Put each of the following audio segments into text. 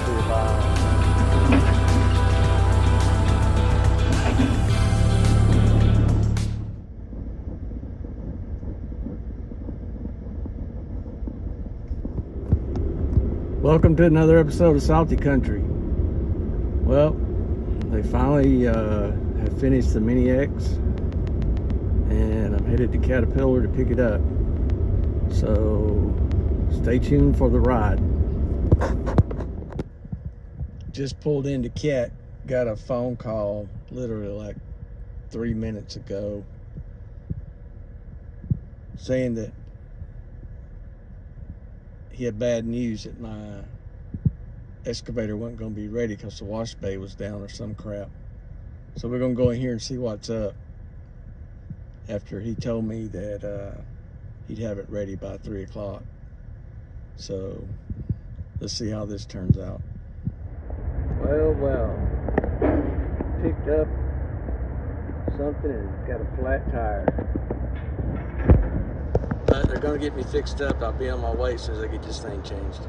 be live. Welcome to another episode of Salty Country. Well, they finally have finished the Mini X, and I'm headed to Caterpillar to pick it up. So stay tuned for the ride. Just pulled into CAT, got a phone call literally like 3 minutes ago saying that he had bad news that my excavator wasn't going to be ready because the wash bay was down or some crap. So we're going to go in here and see what's up after he told me that he'd have it ready by 3 o'clock. So let's see how this turns out. Well, picked up something and got a flat tire. But they're gonna get me fixed up. I'll be on my way as soon as I get this thing changed.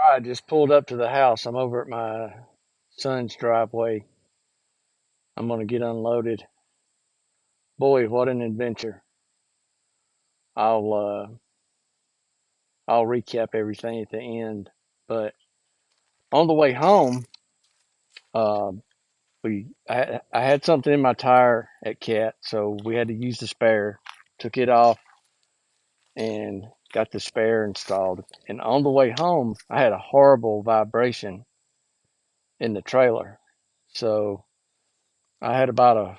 I just pulled up to the house. I'm over at my son's driveway. I'm gonna get unloaded. Boy, what an adventure. I'll recap everything at the end. But on the way home, I had something in my tire at CAT, so we had to use the spare. Took it off and got the spare installed. And on the way home, I had a horrible vibration in the trailer. So I had about a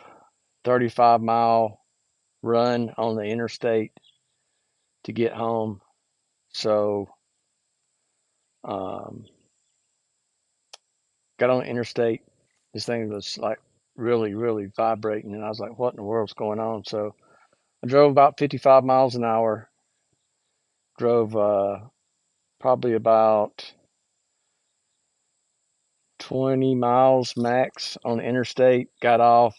35-mile run on the interstate to get home. So got on the interstate. This thing was like really, really vibrating. And I was like, what in the world's going on? So I drove about 55 miles an hour. Drove probably about 20 miles max on the interstate. Got off,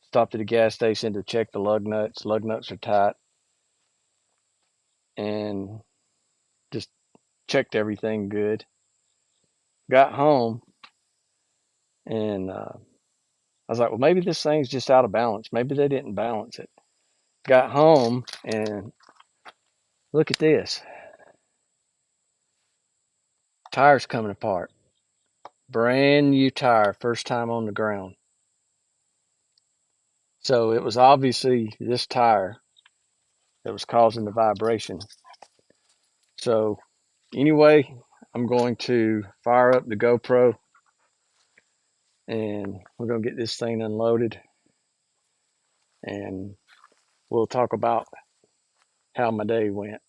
stopped at a gas station to check the lug nuts. Lug nuts are tight. And just checked everything good. Got home and I was like, well, maybe this thing's just out of balance. Maybe they didn't balance it. Got home and look at this. Tire's coming apart. Brand new tire, first time on the ground. So it was obviously this tire that was causing the vibration. So anyway, I'm going to fire up the GoPro and we're going to get this thing unloaded and we'll talk about how my day went.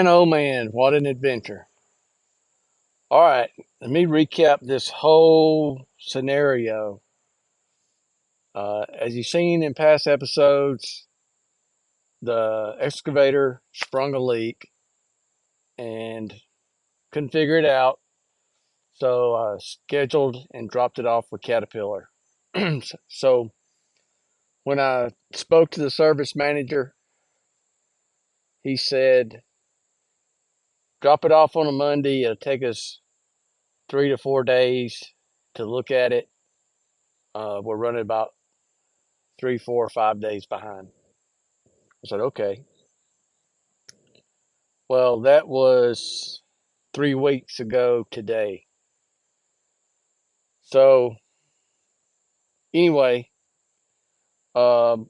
Man, oh man, what an adventure. All right, let me recap this whole scenario. As you've seen in past episodes, the excavator sprung a leak and couldn't figure it out. So I scheduled and dropped it off with Caterpillar. So when I spoke to the service manager, he said, drop it off on a Monday. It'll take us 3 to 4 days to look at it. We're running about 3, 4, or 5 days behind. I said, okay. Well, that was 3 weeks ago today. So anyway, um,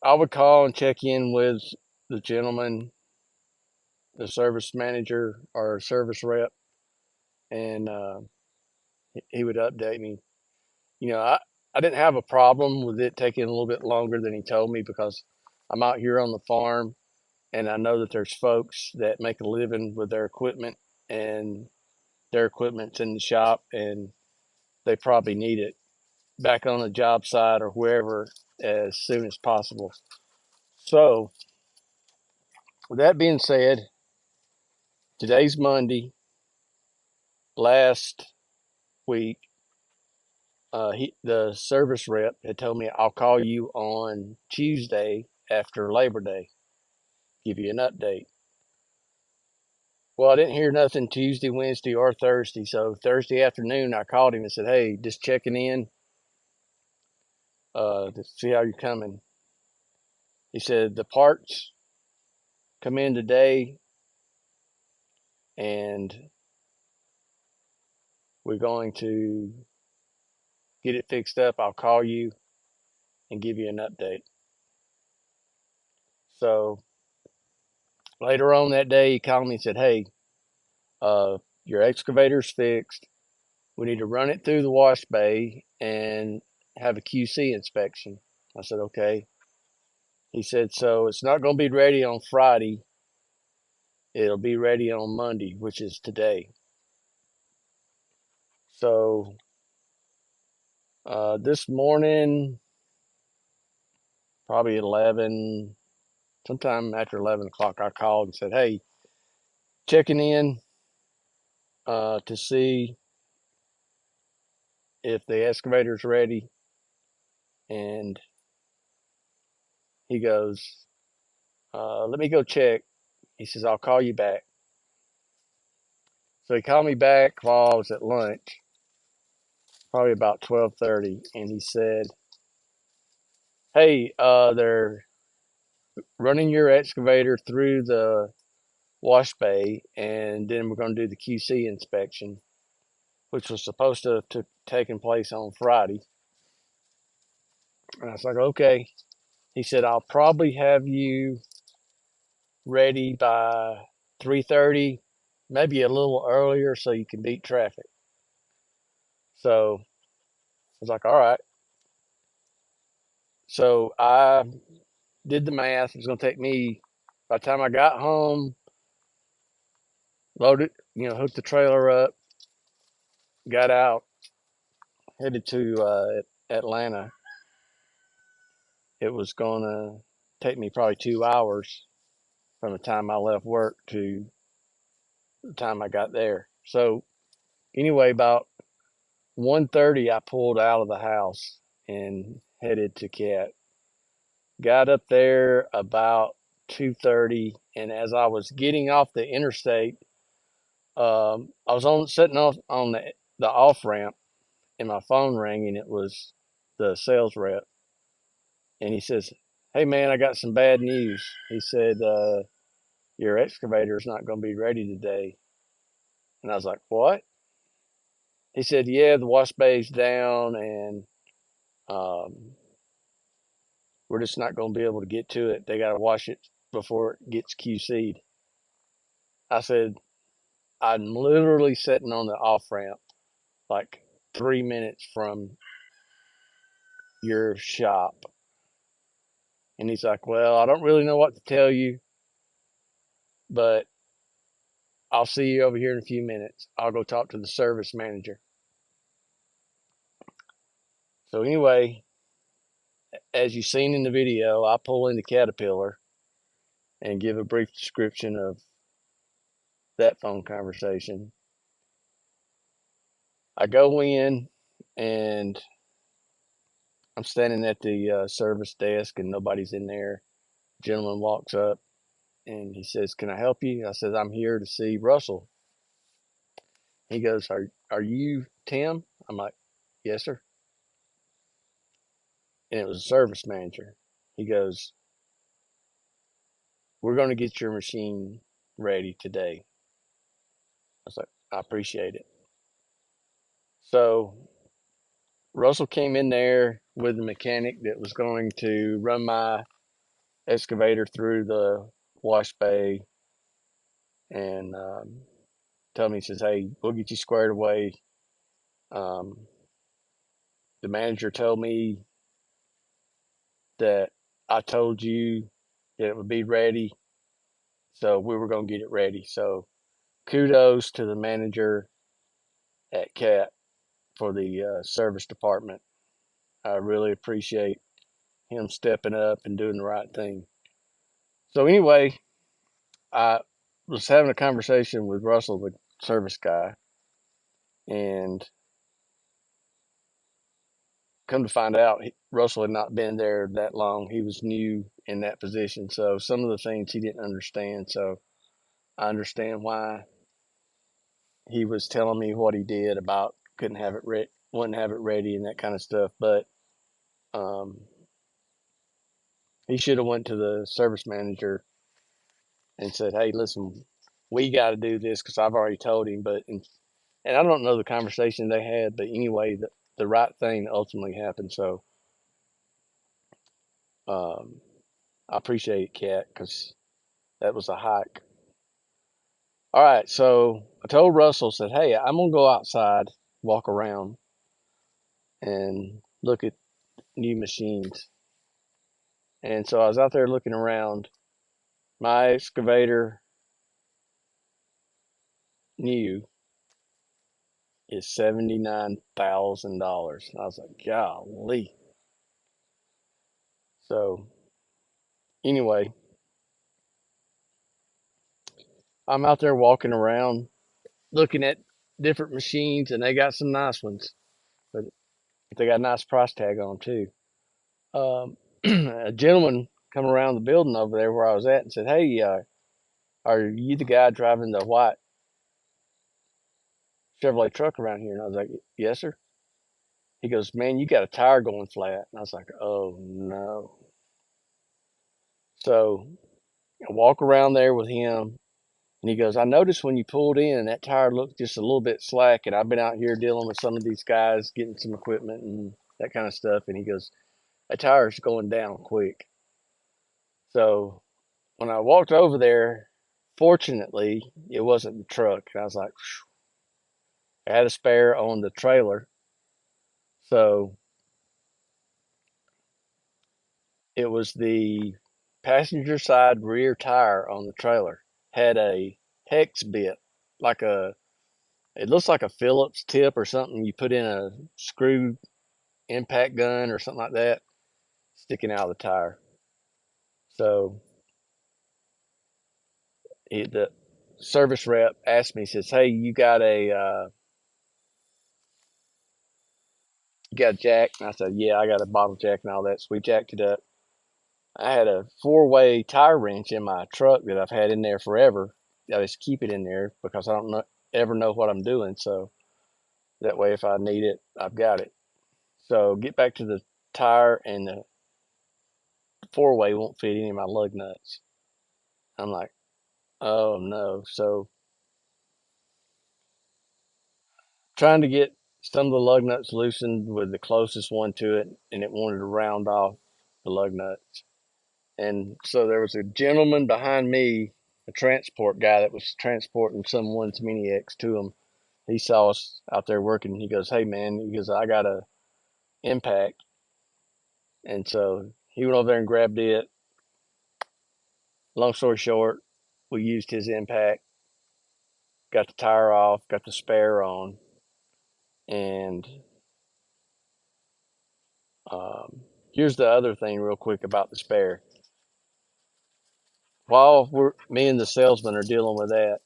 I would call and check in with the gentleman, the service manager or service rep, and he would update me. You know, I didn't have a problem with it taking a little bit longer than he told me because I'm out here on the farm and I know that there's folks that make a living with their equipment and their equipment's in the shop and they probably need it back on the job site or wherever as soon as possible. So, with that being said, today's Monday. Last week, the service rep had told me I'll call you on Tuesday after Labor Day, give you an update. Well, I didn't hear nothing Tuesday, Wednesday, or Thursday. So Thursday afternoon, I called him and said, "Hey, just checking in to see how you're coming." He said the parts come in today, and we're going to get it fixed up. I'll call you and give you an update. So later on that day, he called me and said, "Hey, your excavator's fixed. We need to run it through the wash bay and have a QC inspection." I said, "Okay." He said, "So it's not going to be ready on Friday. It'll be ready on Monday, which is today." So this morning, probably at 11, sometime after 11 o'clock, I called and said, "Hey, checking in to see if the excavator's ready." And he goes, "Let me go check." He says, "I'll call you back." So he called me back while I was at lunch, probably about 12:30, and he said, "Hey, they're running your excavator through the wash bay, and then we're going to do the QC inspection, which was supposed to have taken place on Friday." And I was like, "Okay." He said, "I'll probably have you ready by 3:30, maybe a little earlier, so you can beat traffic." So I was like, "All right." So I did the math. It was going to take me, by the time I got home, loaded, hooked the trailer up, got out, headed to Atlanta. It was going to take me probably 2 hours from the time I left work to the time I got there. So anyway, about 1:30, I pulled out of the house and headed to CAT. Got up there about 2:30, and as I was getting off the interstate, I was sitting off on the off ramp, and my phone rang, and it was the sales rep, and he says, "Hey man, I got some bad news." He said, "Your excavator is not going to be ready today." And I was like, "What?" He said, "Yeah, the wash bay's down, and um, we're just not going to be able to get to it. They got to wash it before it gets QC'd." I said, "I'm literally sitting on the off ramp, like 3 minutes from your shop." And he's like, "Well, I don't really know what to tell you. but I'll see you over here in a few minutes. I'll go talk to the service manager. So anyway, as you've seen in the video, I pull in the Caterpillar and give a brief description of that phone conversation. I go in and I'm standing at the service desk and nobody's in there. Gentleman walks up and he says, "Can I help you?" I said, "I'm here to see Russell." He goes, "Are you Tim?" I'm like, "Yes, sir." And it was a service manager. He goes, "We're going to get your machine ready today." I was like, "I appreciate it." So Russell came in there with the mechanic that was going to run my excavator through the wash bay and told me, he says, "Hey, we'll get you squared away." Um, the manager told me that I told you that it would be ready, so we were going to get it ready. So kudos to the manager at CAT for the service department. I really appreciate him stepping up and doing the right thing. So anyway, I was having a conversation with Russell, the service guy, and come to find out, Russell had not been there that long. He was new in that position, so some of the things he didn't understand. So I understand why he was telling me what he did about couldn't have it wouldn't have it ready and that kind of stuff. But um, he should have went to the service manager and said, "Hey, listen, we got to do this," because I've already told him. But and I don't know the conversation they had, but anyway, the right thing ultimately happened. So um, I appreciate it, Kat, because that was a hike. All right, so I told Russell, said, "Hey, I'm gonna go outside, walk around, and look at new machines." And so I was out there looking around. My excavator new is $79,000. I was like, golly. So anyway, I'm out there walking around looking at different machines, and they got some nice ones, but they got a nice price tag on them too. A gentleman come around the building over there where I was at and said, "Hey, are you the guy driving the white Chevrolet truck around here?" And I was like, "Yes, sir." He goes, "Man, you got a tire going flat." And I was like, "Oh no." So I walk around there with him, and he goes, "I noticed when you pulled in, that tire looked just a little bit slack, and I've been out here dealing with some of these guys, getting some equipment and that kind of stuff." And he goes, "That tire's going down quick." So when I walked over there, fortunately, it wasn't the truck. And I was like, I had a spare on the trailer. So it was the passenger side rear tire on the trailer had a hex bit, like it looks like a Phillips tip or something you put in a screw impact gun or something like that, sticking out of the tire. So the service rep asked me, says, "Hey, you got a jack?" And I said, "Yeah, I got a bottle jack and all that." So we jacked it up. I had a four-way tire wrench in my truck that I've had in there forever. I just keep it in there because I don't ever know what I'm doing. So that way, if I need it, I've got it. So get back to the tire, and the four-way won't fit any of my lug nuts. I'm like, oh no. So trying to get some of the lug nuts loosened with the closest one to it, and it wanted to round off the lug nuts. And so there was a gentleman behind me, a transport guy that was transporting someone's Mini X to him. He saw us out there working. He goes, "Hey man," he goes, "I got a impact." And so he went over there and grabbed it. Long story short, we used his impact, got the tire off, got the spare on, and here's the other thing, real quick, about the spare. While me and the salesman are dealing with that,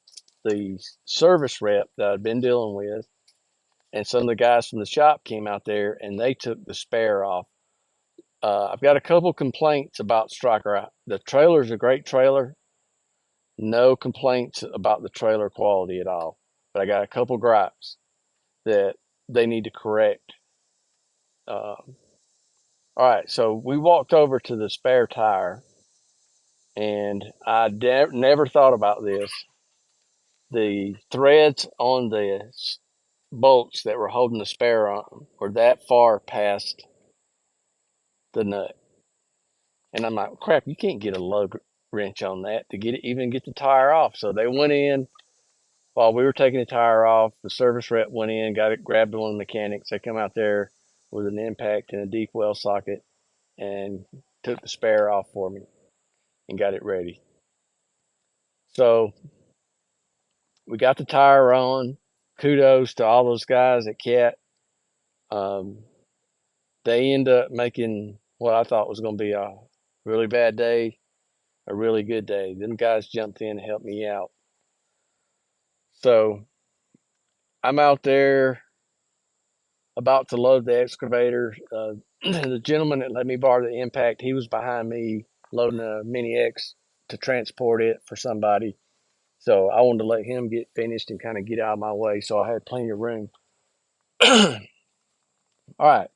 the service rep that I'd been dealing with and some of the guys from the shop came out there and they took the spare off. I've got a couple complaints about Stryker. The trailer's a great trailer. No complaints about the trailer quality at all. But I got a couple gripes that they need to correct. All right, so we walked over to the spare tire, and I never thought about this. The threads on the bolts that were holding the spare on were that far past the nut. And I'm like, crap, you can't get a lug wrench on that to even get the tire off. So they went in while we were taking the tire off. The service rep went in, got it, grabbed one of the mechanics. They come out there with an impact and a deep well socket and took the spare off for me and got it ready. So we got the tire on. Kudos to all those guys at CAT. Um, they end up making what I thought was going to be a really bad day a really good day. Them guys jumped in and helped me out. So I'm out there about to load the excavator. The gentleman that let me borrow the impact, he was behind me loading a Mini X to transport it for somebody. So I wanted to let him get finished and kind of get out of my way, so I had plenty of room. All right.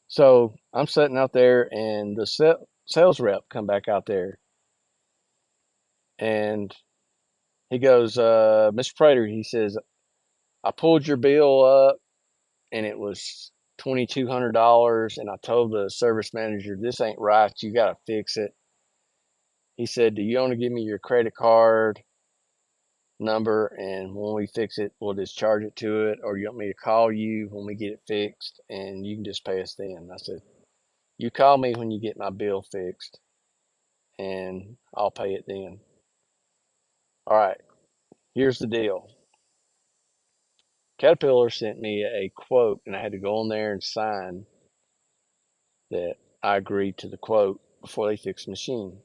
So I'm sitting out there, and the sales rep come back out there, and he goes, Mr. Prater, he says, I pulled your bill up and it was $2,200. And I told the service manager, this ain't right. You got to fix it. He said, do you want to give me your credit card number? And when we fix it, we'll just charge it to it. Or you want me to call you when we get it fixed and you can just pay us then? I said, you call me when you get my bill fixed and I'll pay it then. All right, here's the deal. Caterpillar sent me a quote and I had to go on there and sign that I agreed to the quote before they fixed the machine.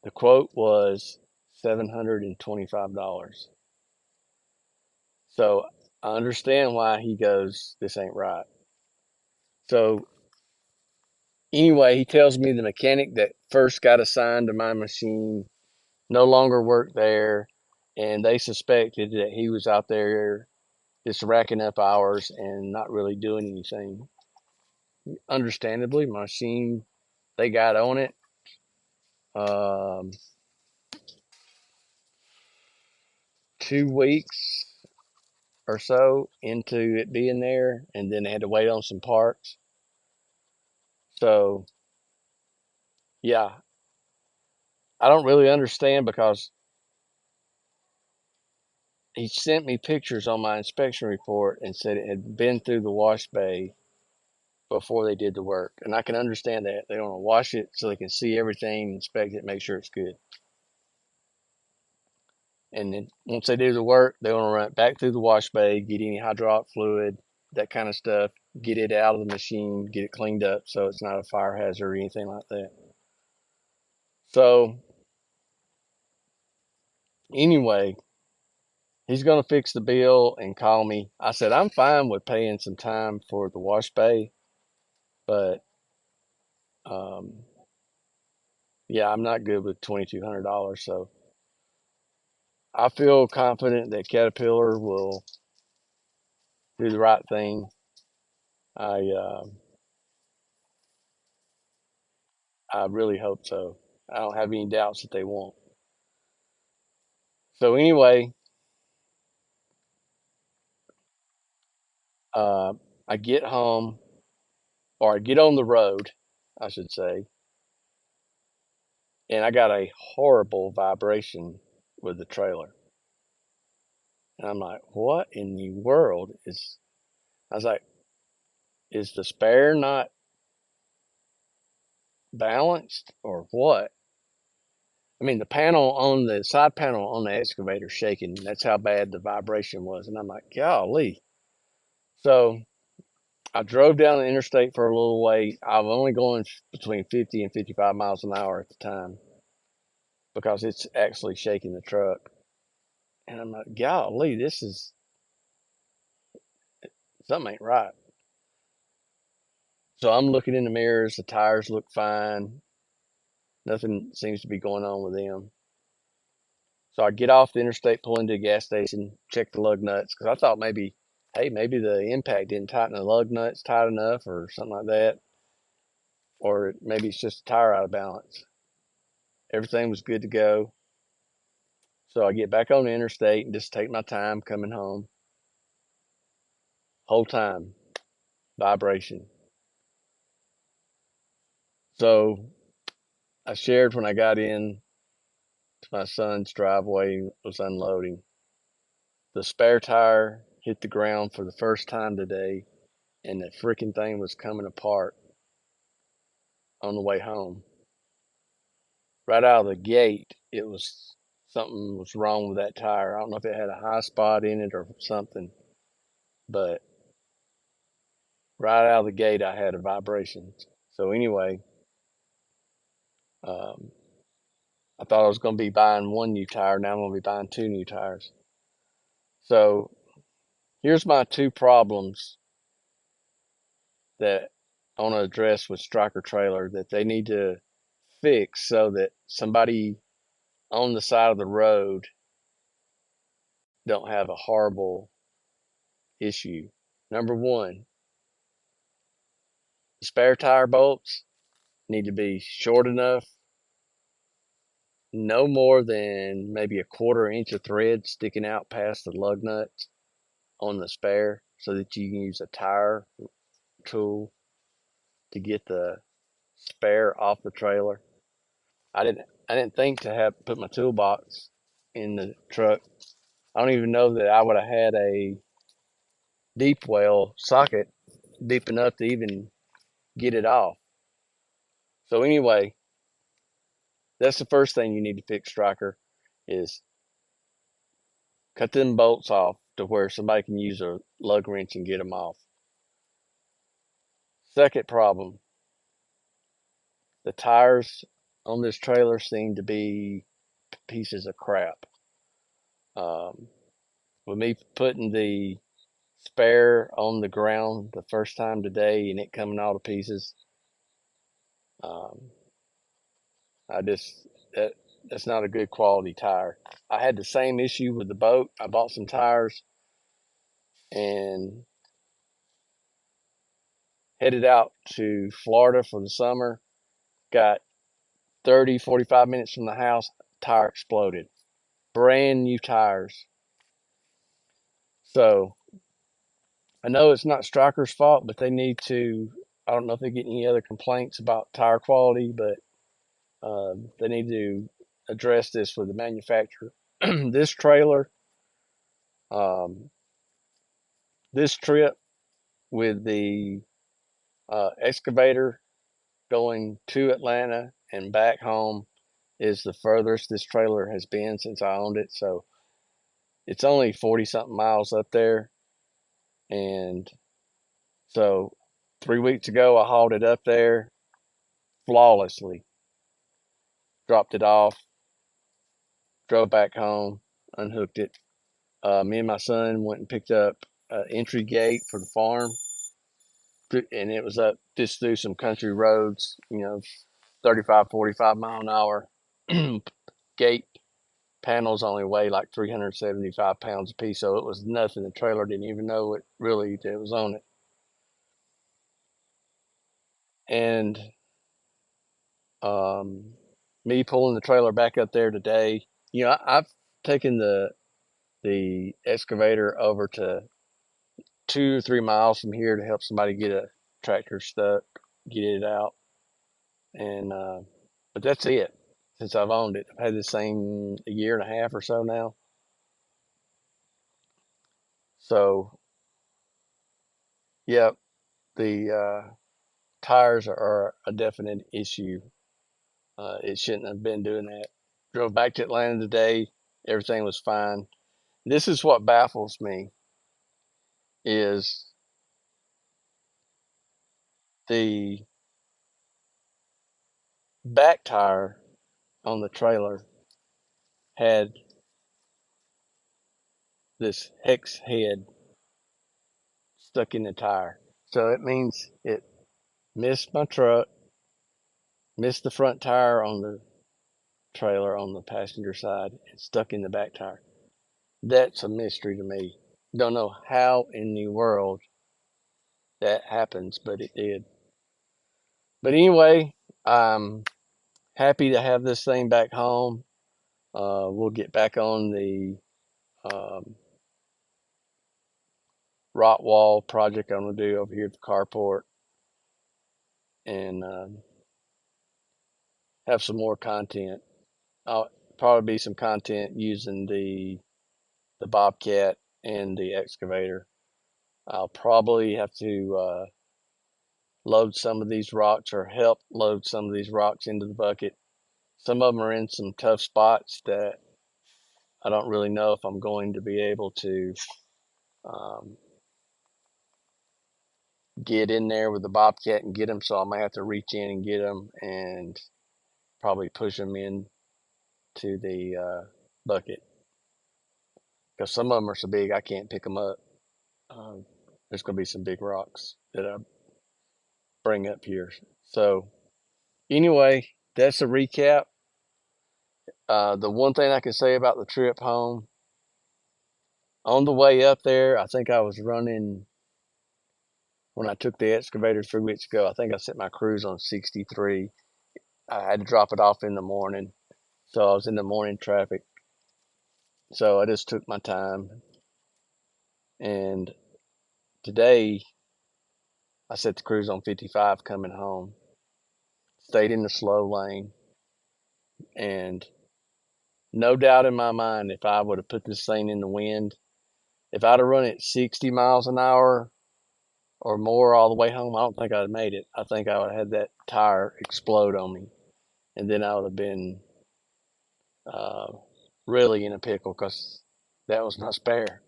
The quote was $725. So I understand why he goes, this ain't right. So anyway, he tells me the mechanic that first got assigned to my machine no longer worked there, and they suspected that he was out there just racking up hours and not really doing anything. Understandably, my machine, they got on it. Um, 2 weeks or so into it being there, and then they had to wait on some parts. So, yeah, I don't really understand because he sent me pictures on my inspection report and said it had been through the wash bay before they did the work. And I can understand that. They want to wash it so they can see everything, inspect it, make sure it's good. And then once they do the work, they want to run it back through the wash bay, get any hydraulic fluid, that kind of stuff, get it out of the machine, get it cleaned up so it's not a fire hazard or anything like that. So anyway, he's going to fix the bill and call me. I said, I'm fine with paying some time for the wash bay, but um, yeah, I'm not good with $2,200. So I feel confident that Caterpillar will do the right thing. I uh, I really hope so. I don't have any doubts that they won't. So anyway, uh, I get home, or I get on the road, I should say, and I got a horrible vibration with the trailer. And I'm like, what in the world is, I was like, is the spare not balanced or what? I mean, the panel on the side panel on the excavator shaking. That's how bad the vibration was. And I'm like, golly. So I drove down the interstate for a little way. I was only going between 50 and 55 miles an hour at the time because it's actually shaking the truck. And I'm like, golly, this is something ain't right. So I'm looking in the mirrors. The tires look fine. Nothing seems to be going on with them. So I get off the interstate, pull into a gas station, check the lug nuts because I thought maybe, hey, maybe the impact didn't tighten the lug nuts tight enough or something like that, or maybe it's just a tire out of balance. Everything was good to go. So I get back on the interstate and just take my time coming home. Whole time, vibration. So I shared when I got in to my son's driveway, was unloading. The spare tire hit the ground for the first time today, and the freaking thing was coming apart on the way home. Right out of the gate, it was something was wrong with that tire. I don't know if it had a high spot in it or something, but right out of the gate, I had a vibration. So anyway, um, I thought I was going to be buying one new tire. Now I'm going to be buying two new tires. So here's my two problems that I want to address with Stryker trailer that they need to fix so that somebody on the side of the road don't have a horrible issue. Number one, the spare tire bolts need to be short enough, no more than maybe a quarter inch of thread sticking out past the lug nuts on the spare so that you can use a tire tool to get the spare off the trailer. I didn't think to have put my toolbox in the truck. I don't even know that I would have had a deep well socket deep enough to even get it off. So anyway, that's the first thing you need to fix, Stryker, is cut them bolts off to where somebody can use a lug wrench and get them off. Second problem, the tires on this trailer seem to be pieces of crap. Um, with me putting the spare on the ground the first time today and it coming all to pieces, um, I just that's not a good quality tire. I had the same issue with the boat. I bought some tires and headed out to Florida for the summer. Got 30, 45 minutes from the house, tire exploded. Brand new tires. So I know it's not Stryker's fault, but they need to. I don't know if they get any other complaints about tire quality, but they need to address this with the manufacturer. This trailer, um, this trip with the excavator going to Atlanta and back home is the furthest this trailer has been since I owned it. So it's only 40 something miles up there. And so 3 weeks ago, I hauled it up there flawlessly, dropped it off, drove back home, unhooked it. Me and my son went and picked up an entry gate for the farm, and it was up just through some country roads, 35, 45 mile an hour. Gate panels only weigh like 375 pounds a piece, so it was nothing. The trailer didn't even know it was on it. And um, me pulling the trailer back up there today, I've taken the excavator over to 2 or 3 miles from here to help somebody get a tractor stuck, get it out, and but that's it. Since I've owned it, I've had this thing a year and a half or so now. So yeah, the tires are a definite issue. It shouldn't have been doing that. Drove back to Atlanta today. Everything was fine. This is what baffles me is the back tire on the trailer had this hex head stuck in the tire. So it means it missed my truck, missed the front tire on the trailer on the passenger side, and stuck in the back tire. That's a mystery to me. Don't know how in the world that happens, but it did. But anyway, I'm happy to have this thing back home. We'll get back on the um, rock wall project I'm going to do over here at the carport and have some more content. I'll probably be some content using the Bobcat and the excavator. I'll probably have to load some of these rocks or help load some of these rocks into the bucket. Some of them are in some tough spots that I don't really know if I'm going to be able to um, get in there with the Bobcat and get them. So I might have to reach in and get them and probably push them in to the bucket because some of them are so big I can't pick them up. Um, there's going to be some big rocks that I bring up here. So anyway, that's a recap. The one thing I can say about the trip home, on the way up there, I think I was running when I took the excavator 3 weeks ago. I think I set my cruise on 63. I had to drop it off in the morning, so I was in the morning traffic. So I just took my time. And today, I set the cruise on 55 coming home. Stayed in the slow lane, and no doubt in my mind, if I would have put this thing in the wind, if I'd have run it 60 miles an hour or more all the way home, I don't think I'd have made it. I think I would have had that tire explode on me, and then I would have been uh, really in a pickle because that was my spare.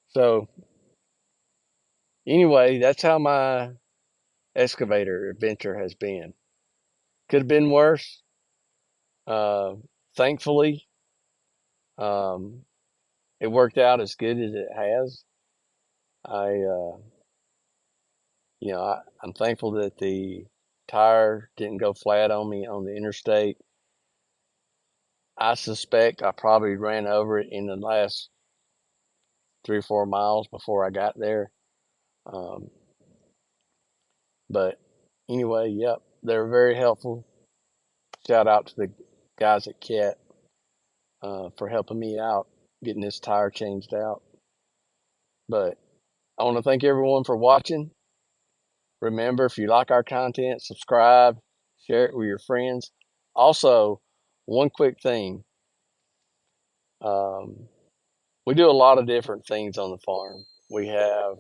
So anyway, that's how my excavator adventure has been. Could have been worse. Uh, Thankfully, um, it worked out as good as it has. I, I'm thankful that the tire didn't go flat on me on the interstate. I suspect I probably ran over it in the last 3 or 4 miles before I got there. Um, but anyway, yep, they were very helpful. Shout out to the guys at CAT for helping me out getting this tire changed out. But I want to thank everyone for watching. Remember, if you like our content, subscribe, share it with your friends. Also, one quick thing. Um, we do a lot of different things on the farm. We have,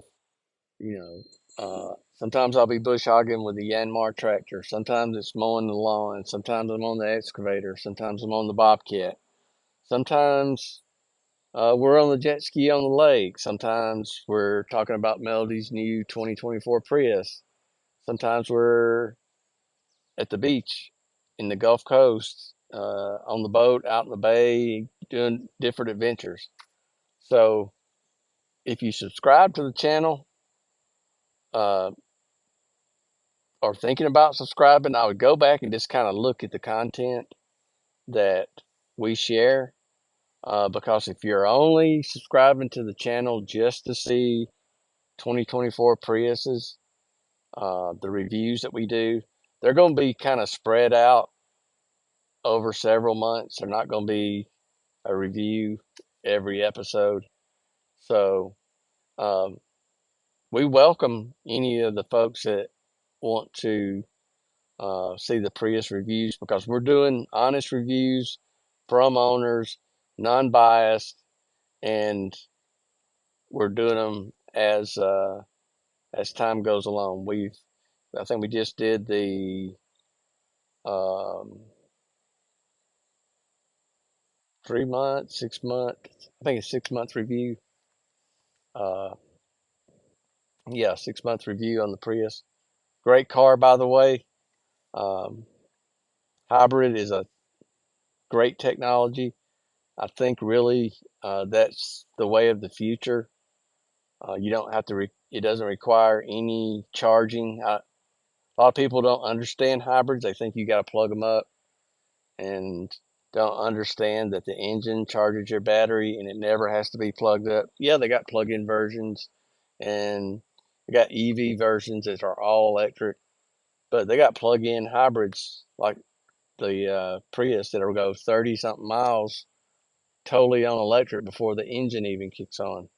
sometimes I'll be bush hogging with the Yanmar tractor. Sometimes it's mowing the lawn. Sometimes I'm on the excavator. Sometimes I'm on the Bobcat. Sometimes we're on the jet ski on the lake. Sometimes we're talking about Melody's new 2024 Prius. Sometimes we're at the beach in the Gulf Coast, on the boat, out in the bay, doing different adventures. So if you subscribe to the channel uh, or thinking about subscribing, I would go back and just kind of look at the content that we share. Because if you're only subscribing to the channel just to see 2024 Priuses, the reviews that we do, they're going to be kind of spread out over several months. They're not going to be a review every episode. So um, we welcome any of the folks that want to see the Prius reviews because we're doing honest reviews from owners, non-biased, and we're doing them as time goes along. I think we just did the um, 3 months, 6 months. I think it's 6 months review. Uh, yeah, 6 months review on the Prius. Great car, by the way. Um, hybrid is a great technology. I think really that's the way of the future. You don't have to. It doesn't require any charging. A lot of people don't understand hybrids. They think you got to plug them up, and don't understand that the engine charges your battery, and it never has to be plugged up. Yeah, they got plug-in versions, and they got EV versions that are all electric, but they got plug-in hybrids like the Prius that'll go 30 something miles totally on electric before the engine even kicks on.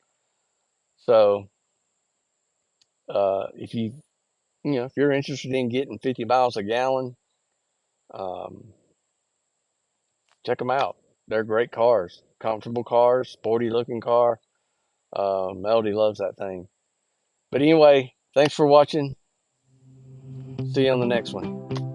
So if if you're interested in getting 50 miles a gallon, um, check them out. They're great cars, comfortable cars, sporty looking car. Melody loves that thing. But anyway, thanks for watching. See you on the next one.